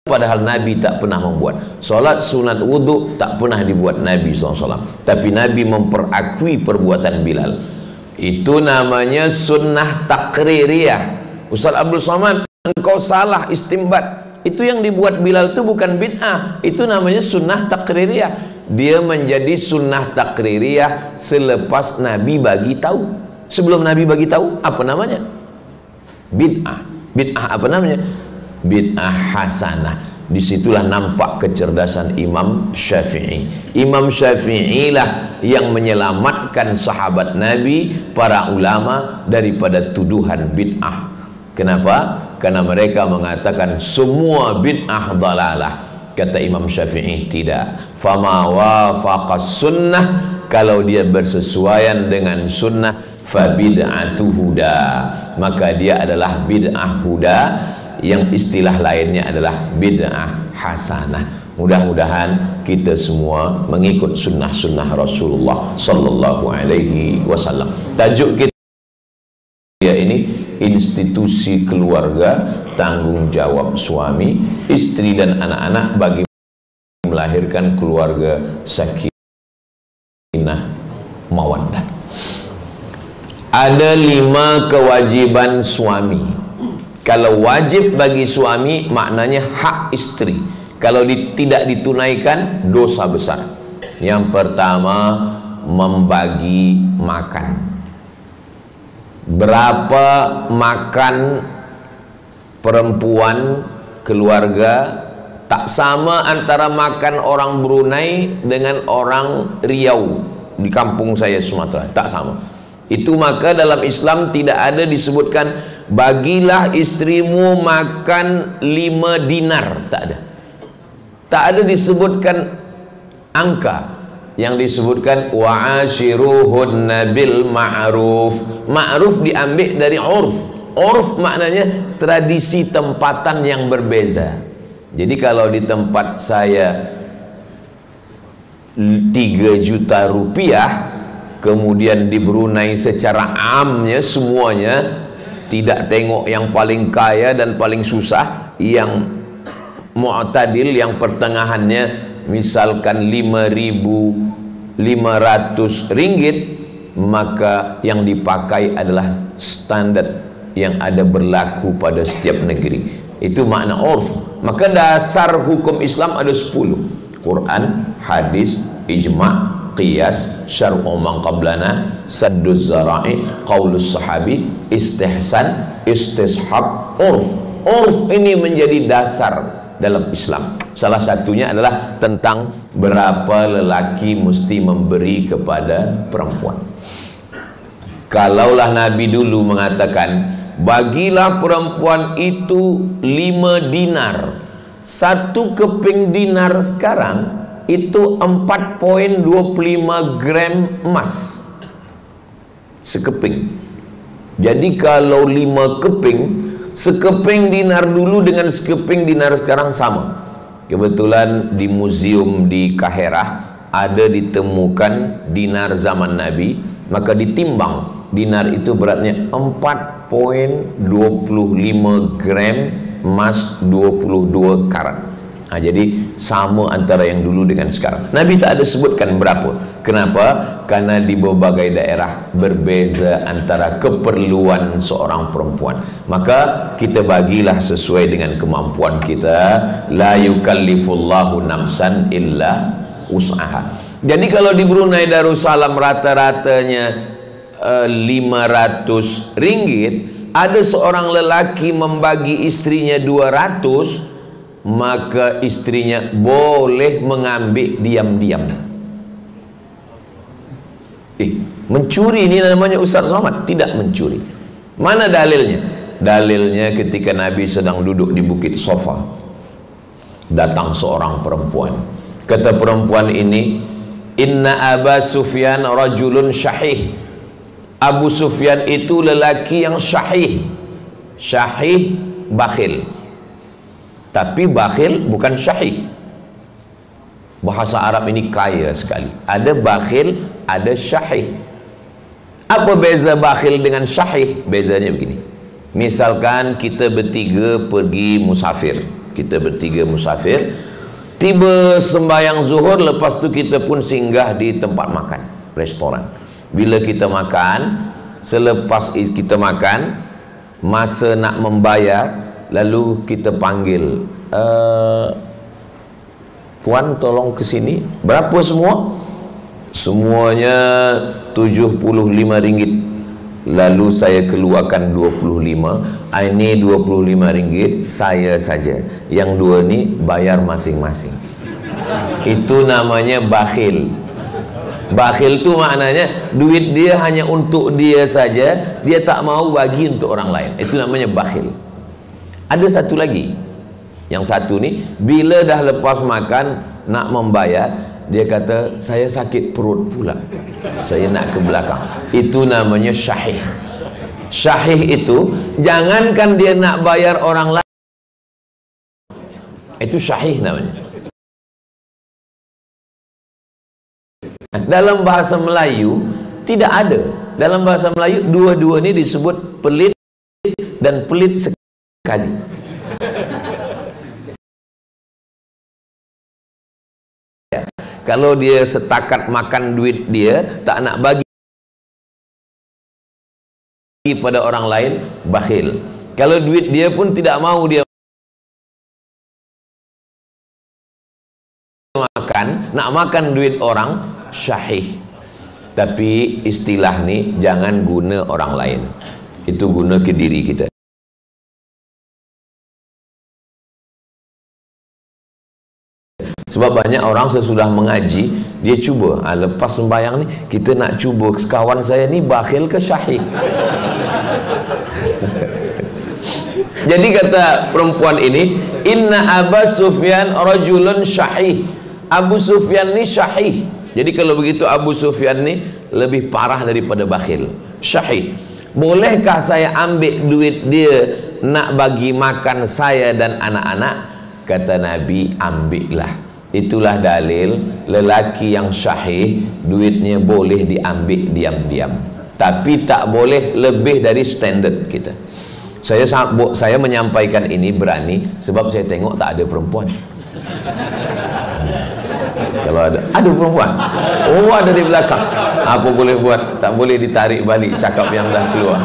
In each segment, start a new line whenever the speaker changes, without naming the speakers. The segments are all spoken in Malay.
padahal Nabi tak pernah membuat. Solat sunat wudhu tak pernah dibuat Nabi SAW, tapi Nabi memperakui perbuatan Bilal. Itu namanya sunnah takririyah. Ustaz Abdul Somad, engkau salah istimbat. Itu yang dibuat Bilal itu bukan bid'ah, itu namanya sunnah takririyah. Dia menjadi sunnah takririyah selepas Nabi bagi tahu. Sebelum Nabi bagi tahu, apa namanya? Bid'ah. Bid'ah apa namanya? Bid'ah hasanah. Disitulah nampak kecerdasan Imam Syafi'i. Imam Syafi'i lah yang menyelamatkan sahabat Nabi, para ulama, daripada tuduhan bid'ah. Kenapa? Karena mereka mengatakan semua bid'ah dalalah. Kata Imam Syafi'i, tidak. Fama wafaqas sunnah, kalau dia bersesuaian dengan sunnah, fa bid'atu huda, maka dia adalah bid'ah huda, yang istilah lainnya adalah bid'ah hasanah. Mudah-mudahan kita semua mengikut sunnah-sunnah Rasulullah sallallahu alaihi wasallam. Tajuk kita ini institusi keluarga, tanggung jawab suami, istri dan anak-anak bagi melahirkan keluarga sakinah mawaddah. Ada 5 kewajiban suami. Kalau wajib bagi suami, maknanya hak istri. Kalau tidak ditunaikan, dosa besar. Yang pertama, membagi makan. Berapa makan perempuan keluarga tak sama antara makan orang Brunei dengan orang Riau di kampung saya Sumatera, tak sama. Itu maka dalam Islam tidak ada disebutkan bagilah istrimu makan 5 dinar, tak ada. Tak ada disebutkan angka. Yang disebutkan wa'ashiruhunna bil ma'ruf. Ma'ruf diambil dari urf. Urf maknanya tradisi tempatan yang berbeza. Jadi kalau di tempat saya 3 juta rupiah, kemudian di Brunei secara amnya semuanya, tidak tengok yang paling kaya dan paling susah, yang mu'tadil, yang pertengahannya, misalkan 5.500 ringgit, maka yang dipakai adalah standar yang ada berlaku pada setiap negeri. Itu makna urf. Maka dasar hukum Islam ada 10: Quran, hadis, ijma', qiyas, syar'u man qablana, sadduz zara'i, qaulus sahabi, istihsan, istishab, urf. Urf ini menjadi dasar dalam Islam. Salah satunya adalah tentang berapa lelaki mesti memberi kepada perempuan. Kalaulah Nabi dulu mengatakan bagilah perempuan itu 5 dinar, 1 keping dinar sekarang itu 4,25 gram emas sekeping. Jadi kalau 5 keping, sekeping dinar dulu dengan sekeping dinar sekarang sama. Kebetulan di museum di Kaherah ada ditemukan dinar zaman Nabi, maka ditimbang dinar itu beratnya 4,25 gram emas 22 karat. Nah, jadi sama antara yang dulu dengan sekarang. Nabi tak ada sebutkan berapa. Kenapa? Karena di berbagai daerah berbeza antara keperluan seorang perempuan. Maka kita bagilah sesuai dengan kemampuan kita. La yukallifullahu nafsan illa wus'aha. Jadi kalau di Brunei Darussalam rata-ratanya 500 ringgit, ada seorang lelaki membagi istrinya 200, maka istrinya boleh mengambil diam-diam. Mencuri ini namanya Ustaz Somad? Tidak mencuri. Mana dalilnya? Dalilnya ketika Nabi sedang duduk di Bukit Sofa, datang seorang perempuan. Kata perempuan ini, inna Aba Sufyan rajulun syahih. Abu Sufyan itu lelaki yang syahih. Syahih bakhil. Tapi bakhil bukan syahih. Bahasa Arab ini kaya sekali. Ada bakhil, ada syahih. Apa beza bakhil dengan syahih? Bezanya begini. Misalkan kita bertiga pergi musafir, kita bertiga musafir, tiba sembahyang zuhur, lepas tu kita pun singgah di tempat makan, restoran. Bila kita makan, selepas kita makan, masa nak membayar, lalu kita panggil, puan tolong ke sini, berapa semua? Semuanya RM75. Lalu saya keluarkan 25. Ini RM25 saya saja, yang dua ni bayar masing-masing. Itu namanya bakhil. Bakhil tu maknanya duit dia hanya untuk dia saja, dia tak mau bagi untuk orang lain. Itu namanya bakhil. Ada satu lagi, yang satu ni bila dah lepas makan nak membayar, dia kata saya sakit perut pula, saya nak ke belakang. Itu namanya syahih. Syahih itu jangankan dia nak bayar orang lain, itu syahih namanya. Dalam bahasa Melayu tidak ada. Dalam bahasa Melayu dua-dua ni disebut pelit dan pelit sekali. Kalau dia setakat makan duit dia, tak nak bagi pada orang lain, bakhil. Kalau duit dia pun tidak mau dia makan, nak makan duit orang, syahih. Tapi istilah ni jangan guna orang lain, itu guna ke diri kita. Sebab banyak orang sesudah mengaji, dia cuba, lepas sembahyang ni kita nak cuba kawan saya ni bakhil ke syahih. Jadi kata perempuan ini, inna Abu Sufyan rajulun syahih. Abu Sufyan ni syahih. Jadi kalau begitu Abu Sufyan ni lebih parah daripada bakhil, syahih. Bolehkah saya ambil duit dia nak bagi makan saya dan anak-anak? Kata Nabi, ambillah. Itulah dalil lelaki yang syahih duitnya boleh diambil diam-diam, tapi tak boleh lebih dari standard kita. Saya menyampaikan ini berani sebab saya tengok tak ada perempuan. Kalau ada perempuan, oh ada di belakang, apa boleh buat? Tak boleh ditarik balik cakap yang dah keluar.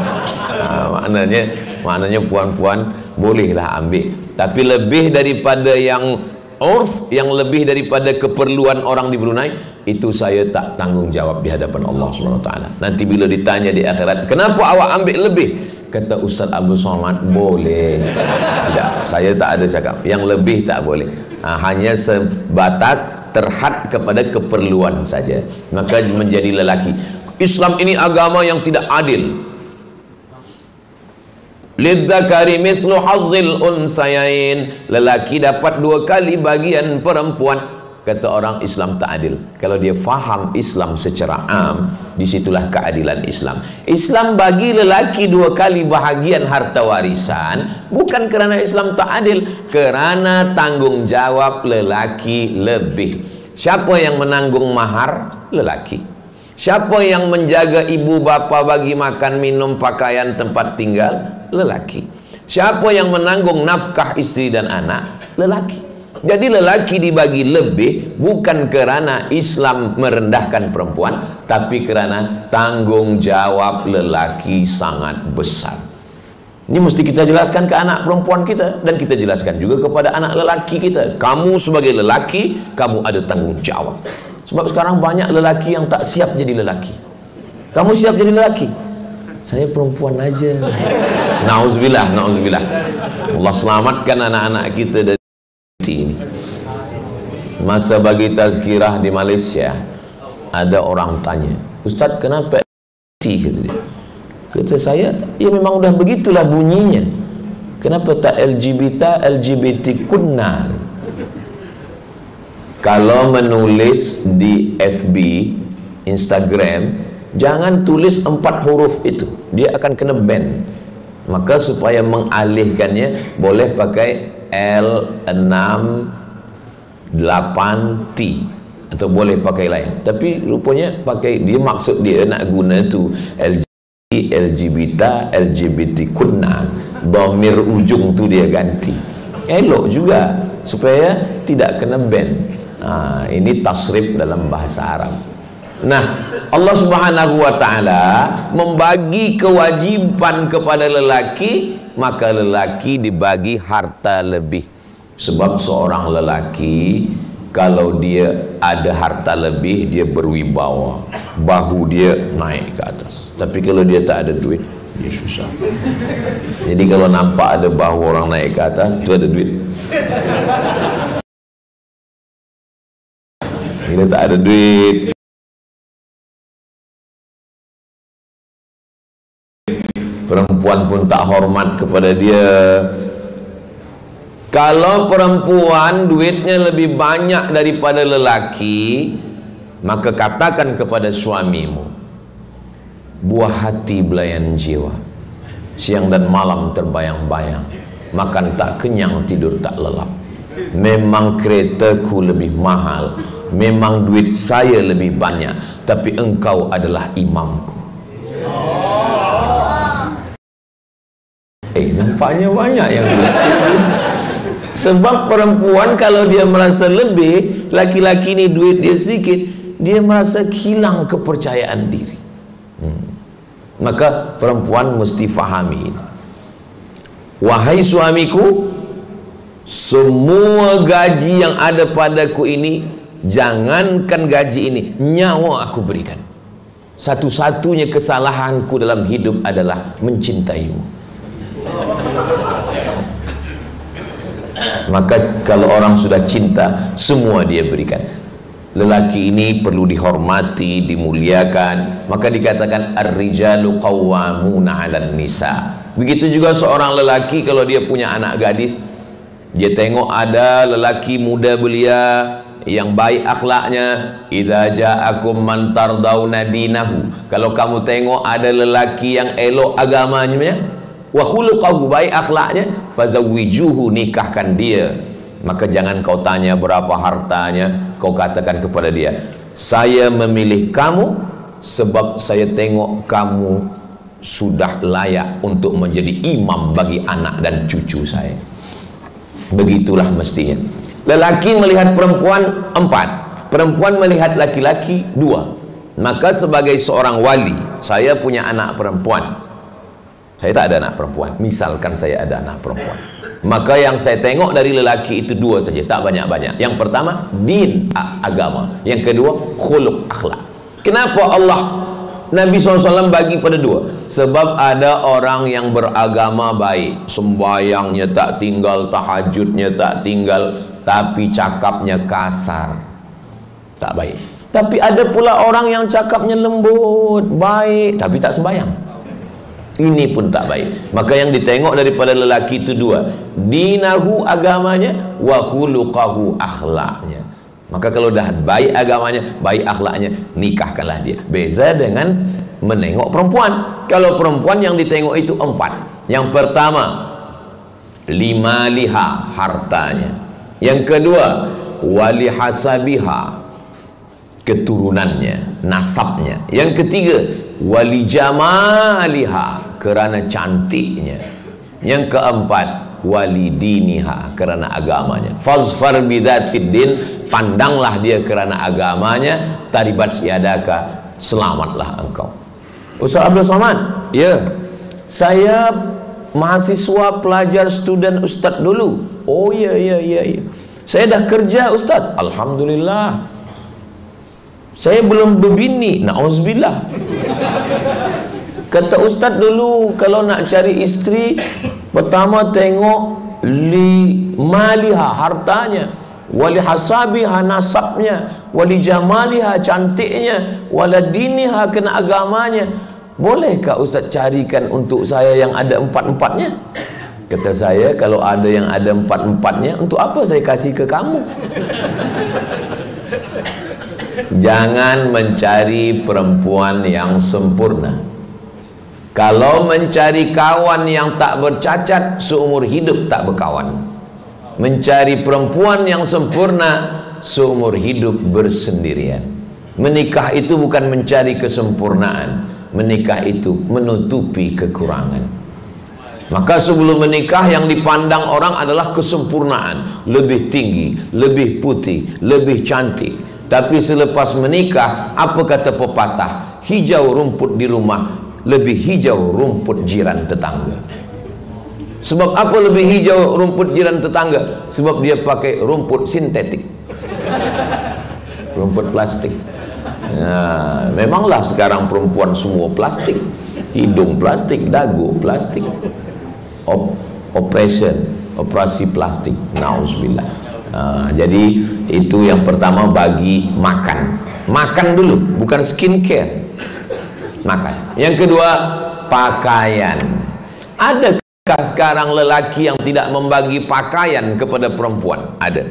Maknanya puan-puan bolehlah ambil, tapi lebih daripada yang urf, yang lebih daripada keperluan orang di Brunei, itu saya tak tanggung jawab di hadapan Allah SWT. Nanti bila ditanya di akhirat, kenapa awak ambil lebih? Kata Ustaz Abdul Somad, boleh. Tidak, saya tak ada cakap yang lebih, tak boleh. Hanya sebatas terhad kepada keperluan saja, maka menjadi lelaki. Islam ini agama yang tidak adil. Lidzakari mithlu hazzil unsayain, lelaki dapat 2 kali bagian perempuan. Kata orang Islam tak adil. Kalau dia faham Islam secara am, disitulah keadilan Islam. Islam bagi lelaki 2 kali bahagian harta warisan, bukan kerana Islam tak adil, kerana tanggung jawab lelaki lebih. Siapa yang menanggung mahar? Lelaki. Siapa yang menjaga ibu bapa bagi makan, minum, pakaian, tempat tinggal? Lelaki. Siapa yang menanggung nafkah istri dan anak? Lelaki. Jadi lelaki dibagi lebih bukan kerana Islam merendahkan perempuan, tapi kerana tanggung jawab lelaki sangat besar. Ini mesti kita jelaskan ke anak perempuan kita, dan kita jelaskan juga kepada anak lelaki kita. Kamu sebagai lelaki, kamu ada tanggung jawab. Sebab sekarang banyak lelaki yang tak siap jadi lelaki. Kamu siap jadi lelaki? Saya perempuan aja. Nauzubillah, nauzubillah. Allah selamatkan anak-anak kita dari ini. Masa bagi tazkirah di Malaysia, ada orang tanya, Ustaz kenapa kata dia? Kata saya, ya memang udah begitulah bunyinya. Kenapa tak LGBT kunna? Kalau menulis di FB, Instagram, jangan tulis 4 huruf itu, dia akan kena ban. Maka supaya mengalihkannya, boleh pakai L68T atau boleh pakai lain. Tapi rupanya pakai, dia maksud dia nak guna tu LGBT kunna, dhamir ujung tu dia ganti. elok juga supaya tidak kena ban. Ini tasrif dalam bahasa Arab. Nah, Allah Subhanahu wa ta'ala membagi kewajiban kepada lelaki, maka lelaki dibagi harta lebih. Sebab seorang lelaki kalau dia ada harta lebih, dia berwibawa, bahu dia naik ke atas. Tapi kalau dia tak ada duit, dia susah. Jadi kalau nampak ada bahu orang naik ke atas, itu ada duit. Dia tak ada duit, perempuan pun tak hormat kepada dia. Kalau perempuan duitnya lebih banyak daripada lelaki, maka katakan kepada suamimu, buah hati belayan jiwa, siang dan malam terbayang-bayang, makan tak kenyang, tidur tak lelap. Memang keretaku lebih mahal, memang duit saya lebih banyak, tapi engkau adalah imamku. Nampaknya banyak yang sebab perempuan kalau dia merasa lebih, laki-laki ni duit dia sedikit, dia merasa hilang kepercayaan diri. Maka perempuan mesti fahami ini. Wahai suamiku, semua gaji yang ada padaku ini, jangankan gaji ini, nyawa aku berikan. Satu-satunya kesalahanku dalam hidup adalah mencintaimu. Maka kalau orang sudah cinta, semua dia berikan. Lelaki ini perlu dihormati, dimuliakan. Maka dikatakan ar-rijalu qawwamuna 'alan nisa. Begitu juga seorang lelaki kalau dia punya anak gadis, dia tengok ada lelaki muda belia yang baik akhlaknya, idza ja'akum man tardawna dinahu, kalau kamu tengok ada lelaki yang elok agamanya, wa khuluquhu, baik akhlaknya, fazawwijuhu, nikahkan dia. Maka jangan kau tanya berapa hartanya, kau katakan kepada dia, saya memilih kamu sebab saya tengok kamu sudah layak untuk menjadi imam bagi anak dan cucu saya. Begitulah mestinya. Lelaki melihat perempuan 4, perempuan melihat laki-laki 2. Maka sebagai seorang wali, saya punya anak perempuan, saya tak ada anak perempuan, misalkan saya ada anak perempuan, maka yang saya tengok dari lelaki itu 2 saja, tak banyak-banyak. Yang pertama, din, agama. Yang kedua, khuluq, akhlak. Kenapa Allah, Nabi SAW bagi pada 2? Sebab ada orang yang beragama baik, sembayangnya tak tinggal, tahajudnya tak tinggal, tapi cakapnya kasar, tak baik. Tapi ada pula orang yang cakapnya lembut, baik, tapi tak sembayang. Ini pun tak baik. Maka yang ditengok daripada lelaki itu 2, dinahu, agamanya, wa khuluqahu, akhlaknya. Maka kalau dah baik agamanya, baik akhlaknya, nikahkanlah dia. Beza dengan menengok perempuan. Kalau perempuan yang ditengok itu 4. Yang pertama, limaliha, hartanya. Yang kedua, wali hasabiha, keturunannya, nasabnya. Yang ketiga, wali jamaliha, kerana cantiknya. Yang keempat, wali diniha, kerana agamanya. Fazfar bidzatid din, pandanglah dia kerana agamanya, taribat yadaka, selamatlah engkau. Ustaz Abdul Somad, ya, saya mahasiswa, pelajar, student Ustaz dulu. Oh ya. Saya dah kerja Ustaz, alhamdulillah. Saya belum berbini, na'uzubillah. Kata Ustaz dulu, kalau nak cari isteri, pertama tengok maliha, hartanya, wali hasabiha, nasabnya, wali jamaliha, cantiknya, wala diniha, kena agamanya. Bolehkah Ustaz carikan untuk saya yang ada 4-4-nya? Kata saya, kalau ada yang ada 4-4-nya, untuk apa saya kasih ke kamu? Jangan mencari perempuan yang sempurna. Kalau mencari kawan yang tak bercacat, seumur hidup tak berkawan. Mencari perempuan yang sempurna, seumur hidup bersendirian. Menikah itu bukan mencari kesempurnaan, menikah itu menutupi kekurangan. Maka sebelum menikah yang dipandang orang adalah kesempurnaan, lebih tinggi, lebih putih, lebih cantik. Tapi selepas menikah, apa kata pepatah? Hijau rumput di rumah, lebih hijau rumput jiran tetangga. Sebab apa lebih hijau rumput jiran tetangga? Sebab dia pakai rumput sintetik, rumput plastik. Nah, memanglah sekarang perempuan semua plastik, hidung plastik, dagu plastik, operasi plastik. Nauzubillah. Jadi itu yang pertama, bagi makan dulu, bukan skincare, makan. Yang kedua, pakaian. Adakah sekarang lelaki yang tidak membagi pakaian kepada perempuan? Ada.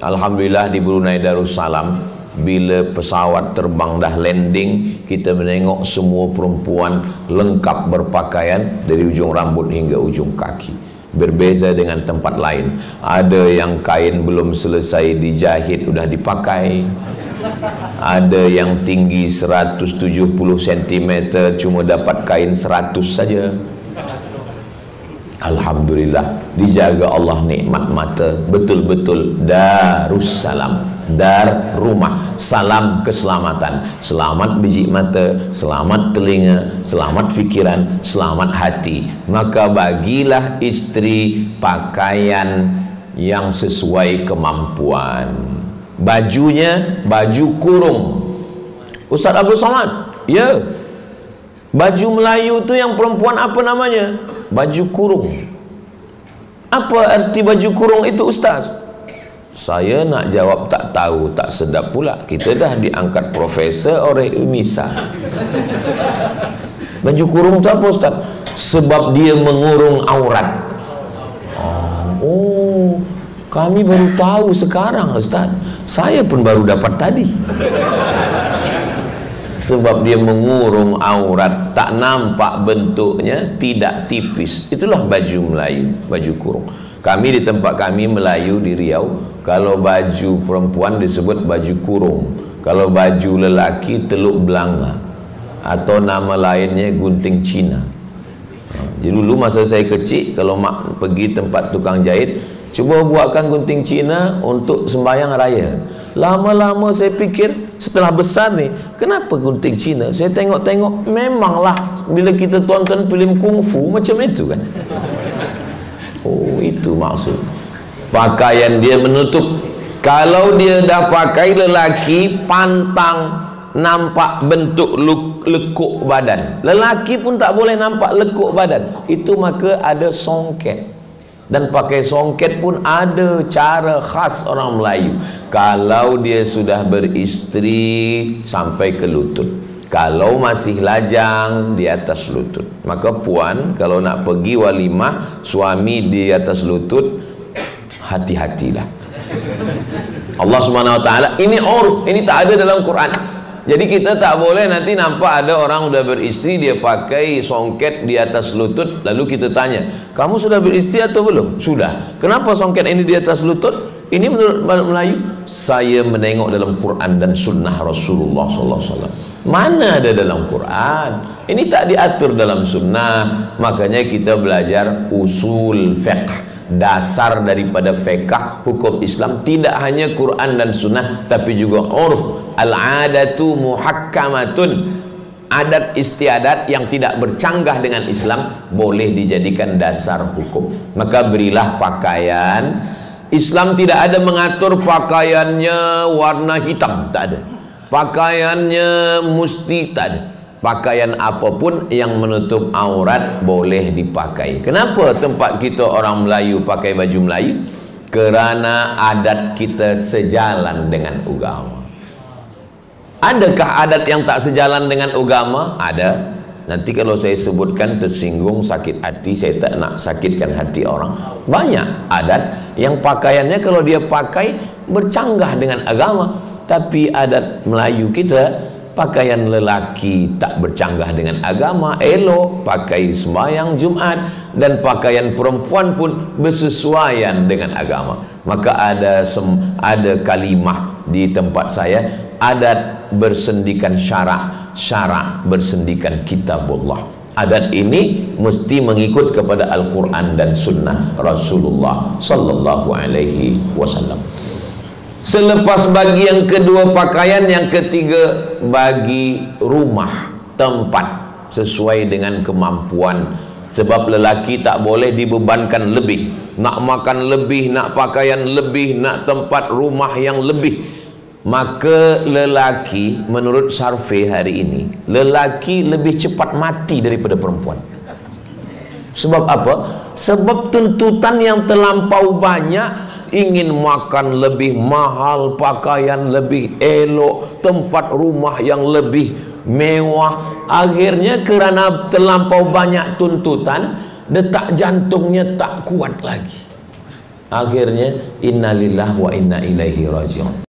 Alhamdulillah di Brunei Darussalam, bila pesawat terbang dah landing, kita menengok semua perempuan lengkap berpakaian dari ujung rambut hingga ujung kaki. Berbeza dengan tempat lain, ada yang kain belum selesai dijahit udah dipakai, ada yang tinggi 170 cm cuma dapat kain 100 saja. Alhamdulillah, dijaga Allah nikmat mata, betul-betul Darussalam. Dar, rumah, salam keselamatan, selamat biji mata, selamat telinga, selamat fikiran, selamat hati. Maka bagilah istri pakaian yang sesuai kemampuan. Bajunya baju kurung. Ustaz Abdul Somad, ya, baju Melayu tu yang perempuan apa namanya? Baju kurung. Apa arti baju kurung itu, Ustaz? Saya nak jawab tak tahu, tak sedap pula. Kita dah diangkat profesor oleh UNISA. Baju kurung itu apa, Ustaz? Sebab dia mengurung aurat. Oh, kami baru tahu sekarang, Ustaz. Saya pun baru dapat tadi. Sebab dia mengurung aurat, tak nampak bentuknya, tidak tipis. Itulah baju Melayu, baju kurung. Kami di tempat kami Melayu di Riau, kalau baju perempuan disebut baju kurung, kalau baju lelaki teluk belanga, atau nama lainnya gunting Cina. Jadi dulu masa saya kecil, kalau mak pergi tempat tukang jahit, cuba buatkan gunting Cina untuk sembahyang raya. Lama-lama saya fikir, setelah besar ni, kenapa gunting Cina? Saya tengok-tengok, memanglah bila kita tonton filem kungfu macam itu kan. Oh, itu maksud. Pakaian dia menutup. Kalau dia dah pakai lelaki, pantang nampak bentuk lekuk badan. Lelaki pun tak boleh nampak lekuk badan. Itu maka ada songket. Dan pakai songket pun ada cara khas orang Melayu. Kalau dia sudah beristri sampai ke lutut, kalau masih lajang di atas lutut. Maka puan kalau nak pergi walimah, suami di atas lutut, hati-hatilah. Allah Subhanahu wa taala, ini urf, ini tak ada dalam Quran. Jadi kita tak boleh nanti nampak ada orang sudah beristri, dia pakai songket di atas lutut, lalu kita tanya, kamu sudah beristri atau belum? Sudah. Kenapa songket ini di atas lutut? Ini menurut Melayu. Saya menengok dalam Quran dan sunnah Rasulullah SAW. Mana ada dalam Quran? Ini tak diatur dalam sunnah. Makanya kita belajar usul fiqh, dasar daripada fiqh hukum Islam, tidak hanya Quran dan sunnah, tapi juga urf. Al-adatu muhakkamatun, adat istiadat yang tidak bercanggah dengan Islam boleh dijadikan dasar hukum. Maka berilah pakaian. Islam tidak ada mengatur pakaiannya warna hitam, tak ada. Pakaiannya mesti, tak ada. Pakaian apapun yang menutup aurat boleh dipakai. Kenapa tempat kita orang Melayu pakai baju Melayu? Kerana adat kita sejalan dengan agama. Adakah adat yang tak sejalan dengan agama? Ada. Nanti kalau saya sebutkan tersinggung, sakit hati. Saya tak nak sakitkan hati orang. Banyak adat yang pakaiannya kalau dia pakai bercanggah dengan agama. Tapi adat Melayu kita, pakaian lelaki tak bercanggah dengan agama, elok, pakai sembahyang Jumat, dan pakaian perempuan pun bersesuaian dengan agama. Maka ada kalimah di tempat saya, adat bersendikan syarak, syarak bersendikan kitabullah. Adat ini mesti mengikut kepada Al-Quran dan Sunnah Rasulullah Sallallahu Alaihi Wasallam. Selepas bagi yang kedua pakaian, yang ketiga bagi rumah, tempat sesuai dengan kemampuan. Sebab lelaki tak boleh dibebankan lebih, nak makan lebih, nak pakaian lebih, nak tempat rumah yang lebih. Maka lelaki, menurut survei hari ini, lelaki lebih cepat mati daripada perempuan. Sebab apa? Sebab tuntutan yang terlampau banyak. Ingin makan lebih mahal, pakaian lebih elok, tempat rumah yang lebih mewah. Akhirnya kerana terlampau banyak tuntutan, detak jantungnya tak kuat lagi. Akhirnya innalillahi wa inna ilaihi raji'un.